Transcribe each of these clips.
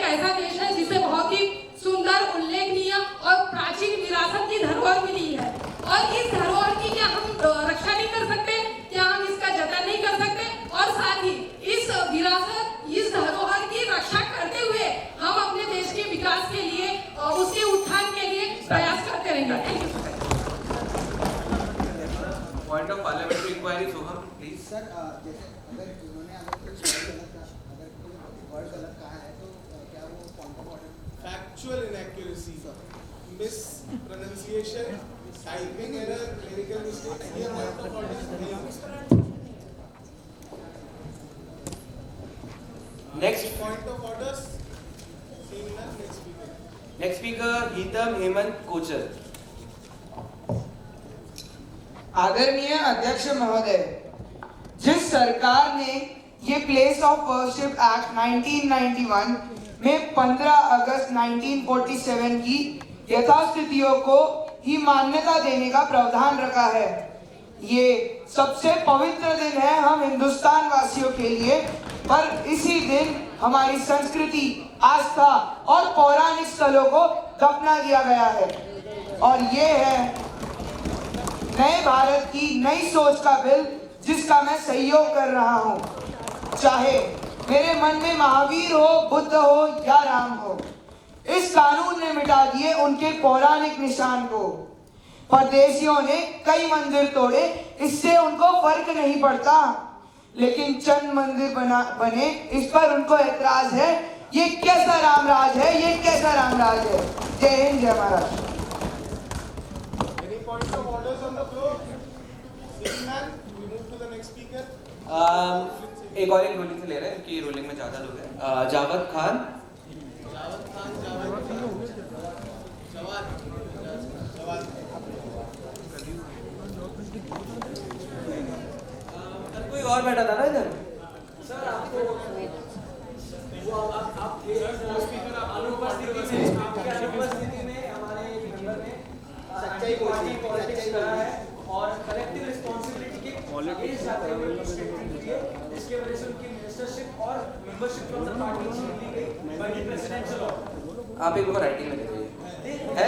ऐसा देश है जिसे बहुत ही सुंदर, उल्लेखनीय और प्राचीन विरासत की धरोहर मिली है, और इस धरोहर की क्या हम रक्षा नहीं कर सकते? क्या हम इसका जतन नहीं कर सकते? और साथ ही इस विरासत, इस धरोहर की रक्षा करते हुए हम अपने देश के विकास के लिए, उसके उत्थान के लिए प्रयास करते रहेंगे। Point of parliamentary inquiry, Soham please. Sir, जैसे अगर उन्होंने वर्ड गलत कहा है तो क्या वो point of order? Factual inaccuracy, mispronunciation, typing error, clerical mistakes, ये point of order नहीं। Next point of orders, seeing none, next speaker. next speaker हितम हेमंत कोचर। आदरणीय अध्यक्ष महोदय, जिस सरकार ने ये प्लेस ऑफ वर्शिप एक्ट 1991 में 15 अगस्त 1947 की यथास्थितियों को ही मान्यता देने का प्रावधान रखा है, ये सबसे पवित्र दिन है हम हिंदुस्तान वासियों के लिए। पर इसी दिन हमारी संस्कृति, आस्था और पौराणिक स्थलों को दफना दिया गया है, और ये है नए भारत की नई सोच का बिल जिसका मैं सहयोग कर रहा हूँ। चाहे मेरे मन में महावीर हो, बुद्ध हो या राम हो, इस कानून ने मिटा दिए उनके पौराणिक निशान को। परदेशियों ने कई मंदिर तोड़े, इससे उनको फर्क नहीं पड़ता, लेकिन चंद मंदिर बने, इस पर उनको एतराज है। ये कैसा रामराज है, ये कैसा रामराज है। जय हिंद, जय Maharashtra. Any points of orders on the floor? Seeing none, we move to the next speaker. एक और एक रूलिंग से ले रहे हैं क्योंकि रूलिंग में ज्यादा लोग हैं। जावद खान। कोई और बैठा था ना इधर? सर आपको वो आप अनुपस्थिति में हमारे मेंबर ने सच्चाई पॉलिटिक्स करा है और कलेक्टिव रिस्पांसिबिलिटी के पॉलिटिक्स जाते हुए स्टेटमेंट दिए, इसके वजह से उनकी मिनिस्टरशिप और मेंबरशिप फ्रॉम द पार्टी छीन ली गई बाय द प्रेसिडेंशियल ऑर्डर। आप एक बार राइटिंग में दे दीजिए। है?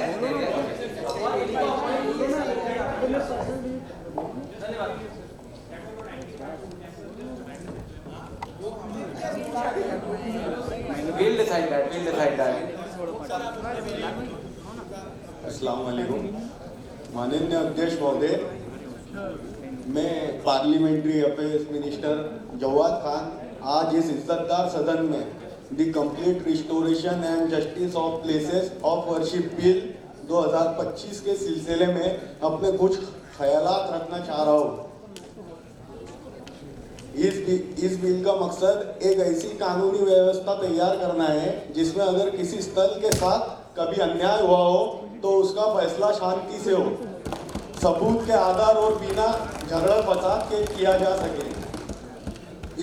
धन्यवाद। We'll decide that. अस्सलाम वालेकुम। माननीय अध्यक्ष महोदय, मैं parliamentary affairs minister Jawad Khan आज इस इज्जतदार सदन में the complete restoration and justice of places of worship bill 2025 के सिलसिले में अपने कुछ ख्यालात रखना चाह रहा हूँ। इस बिल का मकसद एक ऐसी कानूनी व्यवस्था तैयार करना है जिसमें अगर किसी स्थल के साथ कभी अन्याय हुआ हो तो उसका फैसला शांति से हो, सबूत के आधार और बिना झगड़ा फसाद के किया जा सके।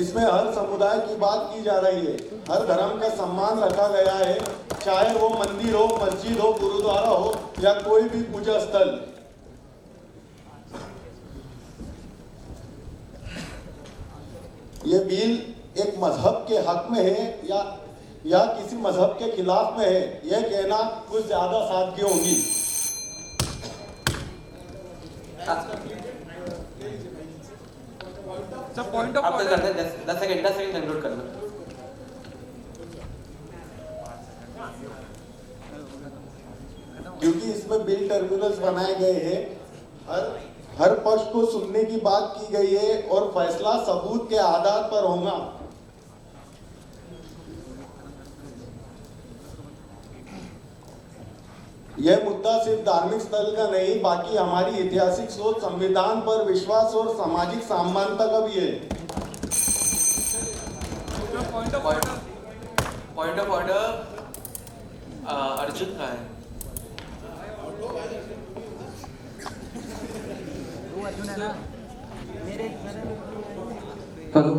इसमें हर समुदाय की बात की जा रही है, हर धर्म का सम्मान रखा गया है, चाहे वो मंदिर हो, मस्जिद हो, गुरुद्वारा हो या कोई भी पूजा स्थल। ये बिल एक मजहब के हक में है या किसी मजहब के खिलाफ में है, यह कहना कुछ ज्यादा सादगी होगी। Point of order 10 second conclude करना। क्योंकि इसमें बिल टर्मिनल्स बनाए गए हैं, हर पक्ष को सुनने की बात की गई है और फैसला सबूत के आधार पर होगा। यह मुद्दा सिर्फ धार्मिक स्थल का नहीं, बाकी हमारी ऐतिहासिक सोच, संविधान पर विश्वास और सामाजिक समानता का भी है। पॉइंट ऑफ ऑर्डर अर्जुन का है। हेलो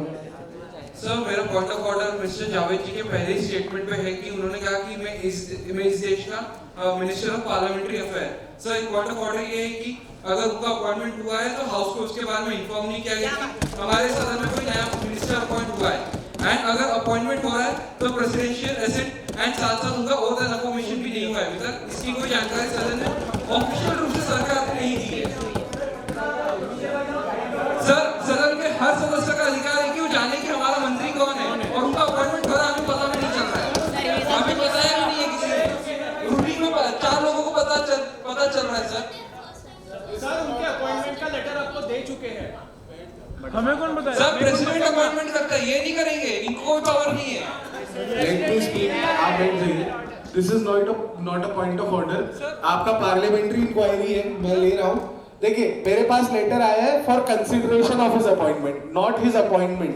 सर, मेरा point of order mister Javed ji के पहले स्टेटमेंट पे है कि उन्होंने कहा कि मैं इस देश का minister of parliamentary affair. Sir, एक पॉइंट ऑफ ऑर्डर ये है कि अगर उनका अपॉइंटमेंट हुआ है तो हाउस को उसके बारे में इन्फॉर्म नहीं किया गया कि हमारे सदन में कोई नया मिनिस्टर अपॉइंट हुआ है। एंड अगर अपॉइंटमेंट हो रहा है तो प्रेसिडेंशियल एसेट एंड साथ साथ उनका ओथ एंड अफर्मेशन भी नहीं हुआ है अभी तक। इसकी कोई जानकारी सदन ने ऑफिशियल रूप से सरकार ने नहीं दी है। सर, सदन के हर सदस्य का अधिकार है कि वो जाने कि हमारा मंत्री कौन है और उनका अपॉइंटमेंट हो रहा है, हमें पता भी नहीं चल रहा है, अभी बताया भी नहीं है किसी ने। रूटीन में 4 लोगों को पता चल रहा है सर उनके अपॉइंटमेंट का लेटर आपको दे चुके हैं। हमें कौन बताया? सर, प्रेसिडेंट अपॉइंटमेंट करता है, ये नहीं करेंगे, इनको कोई पावर नहीं है। लेट मी स्पीक, आप बैठ जाइए। This is not a point of order. आपका पार्लियामेंट्री इंक्वायरी है, मैं ले रहा हूँ। देखिए, मेरे पास लेटर आया है for consideration of his appointment, not his appointment.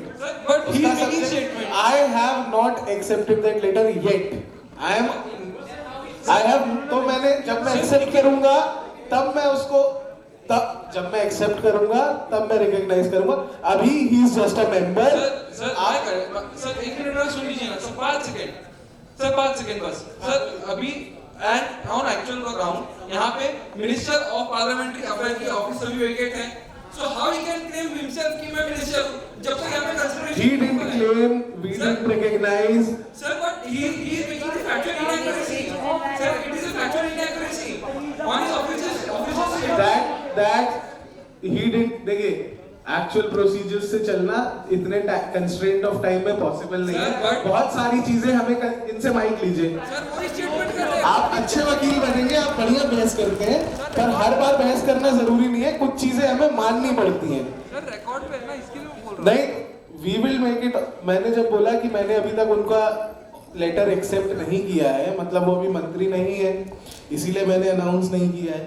But he is making statement. I have not accepted that letter yet. I have तो मैंने जब मैं एक्सेप्ट करूंगा तब मैं उसको जब मैं एक्सेप्ट करूंगा तब मैं रिकॉग्नाइज करूंगा। अभी he is just a member. Sir 1 minute और सुन लीजिए ना सर, 5 सेकंड बस। सर अभी एंड ऑन एक्चुअल ग्राउंड यहाँ पे मिनिस्टर ऑफ पार्लियामेंट्री अफेयर की ऑफिस अभी वेकेट है। So how he can claim himself कि मैं मिनिस्टर हूँ जब तक यहाँ पे consideration He didn't claim, we didn't recognize. Sir, but he is making the factual inaccuracy. Sir, it is a factual inaccuracy. On his official That he didn't. देखिए, actual procedures से चलना इतने कंस्ट्रेंट ऑफ टाइम में possible नहीं है। बहुत सारी चीजें हमें इनसे माइक लीजिए। सर वही स्टेटमेंट कर रहे हैं। आप अच्छे वकील बनेंगे, आप बढ़िया बहस करते हैं, पर हर बार बहस करना जरूरी नहीं है, कुछ चीजें हमें माननी पड़ती हैं। सर रिकॉर्ड पे है ना, इसके लिए मैं बोल रहा हूँ। नहीं, वी विल मेक इट। मैंने जब बोला कि मैंने अभी तक उनका लेटर एक्सेप्ट नहीं किया है, मतलब वो अभी मंत्री नहीं है, इसीलिए मैंने अनाउंस नहीं किया है।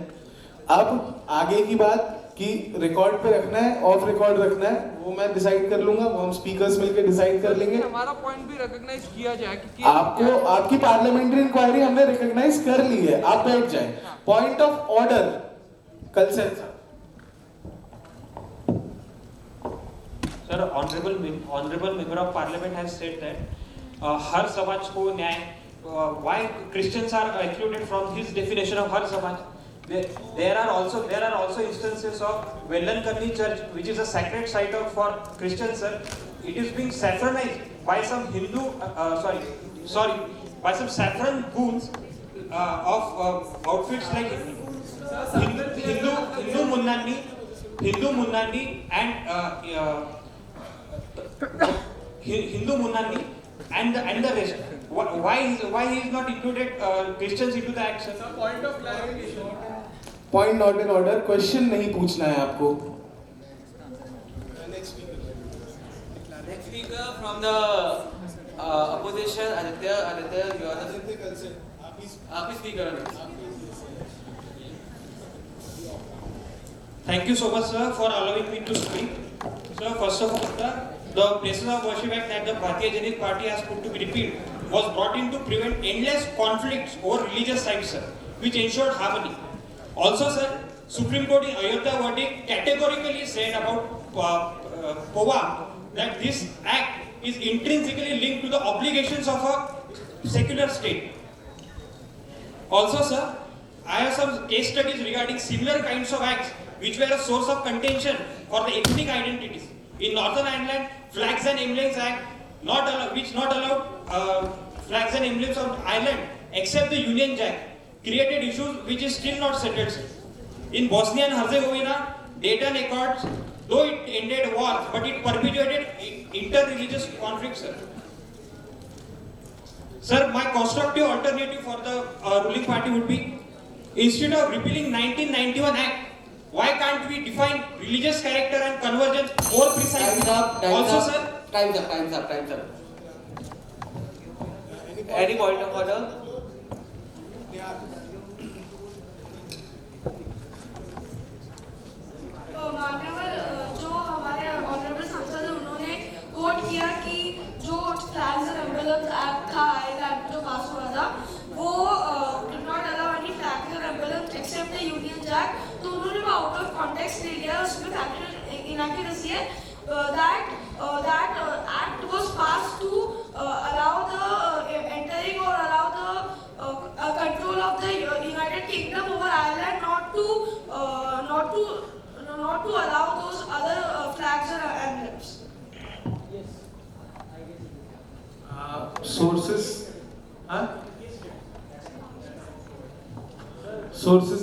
अब आगे की बात कि रिकॉर्ड पे रखना है, ऑफ रिकॉर्ड रखना है, वो मैं डिसाइड कर लूंगा, वो हम स्पीकर्स मिलकर डिसाइड कर लेंगे। हमारा पॉइंट भी रिकॉग्नाइज किया जाए कि आपको आपकी पार्लियामेंट्री इंक्वायरी हमने रिकॉग्नाइज कर ली है, आप बैठ जाएं। पॉइंट ऑफ ऑर्डर कल से sir, honourable member of parliament has said that हर समाज को न्याय, why Christians are excluded from his definition of हर समाज। There are also instances of Vellankanni Church, which is a sacred site for Christians, sir. It is being saffronized by some Hindu, by some saffron goons of outfits like Hindu Munnani and the rest. Why he is not included Christians into the action? Point of clarification. Point not in order, question नहीं पूछना है आपको। Next speaker from the opposition, Aditya, you are the आप ही speaker हैं। Thank you so much, sir, for allowing me to speak. Sir, first of all, the Places of Worship Act that the Bharatiya Janata Party has put to be repealed was brought in to prevent endless conflicts over religious sites, sir, which ensured harmony. Also, sir, Supreme Court in Ayodhya verdict categorically said about POA that this act is intrinsically linked to the obligations of a secular state. Also, sir, I have some case studies regarding similar kinds of acts which were a source of contention for the ethnic identities. In Northern Ireland, Flags and Emblems Act which not allowed flags and emblems of Ireland except the Union Jack, created issues which is still not settled. In Bosnia and Herzegovina, Dayton Accords, though it ended war, but it perpetuated inter-religious conflicts, sir. Sir, my constructive alternative for the ruling party would be, instead of repealing 1991 Act, why can't we define religious character and convergence more precisely? Also, sir, Time's up. Any point of order? मान्यवर जो हमारे honourable सांसद हैं उन्होंने coat किया कि जो flags and emblems act था आयरलैंड जो पास हुआ था वो did not allow any flags and emblems except the Union Jack, तो उन्होंने वो आउट ऑफ कॉन्टेक्स्ट ले लिया, उसमें फैक्चुअल इनएक्यूरेसी है। that act was passed to allow the entering or allow the control of the United Kingdom over Ireland, not to allow those other flags and emblems. Sources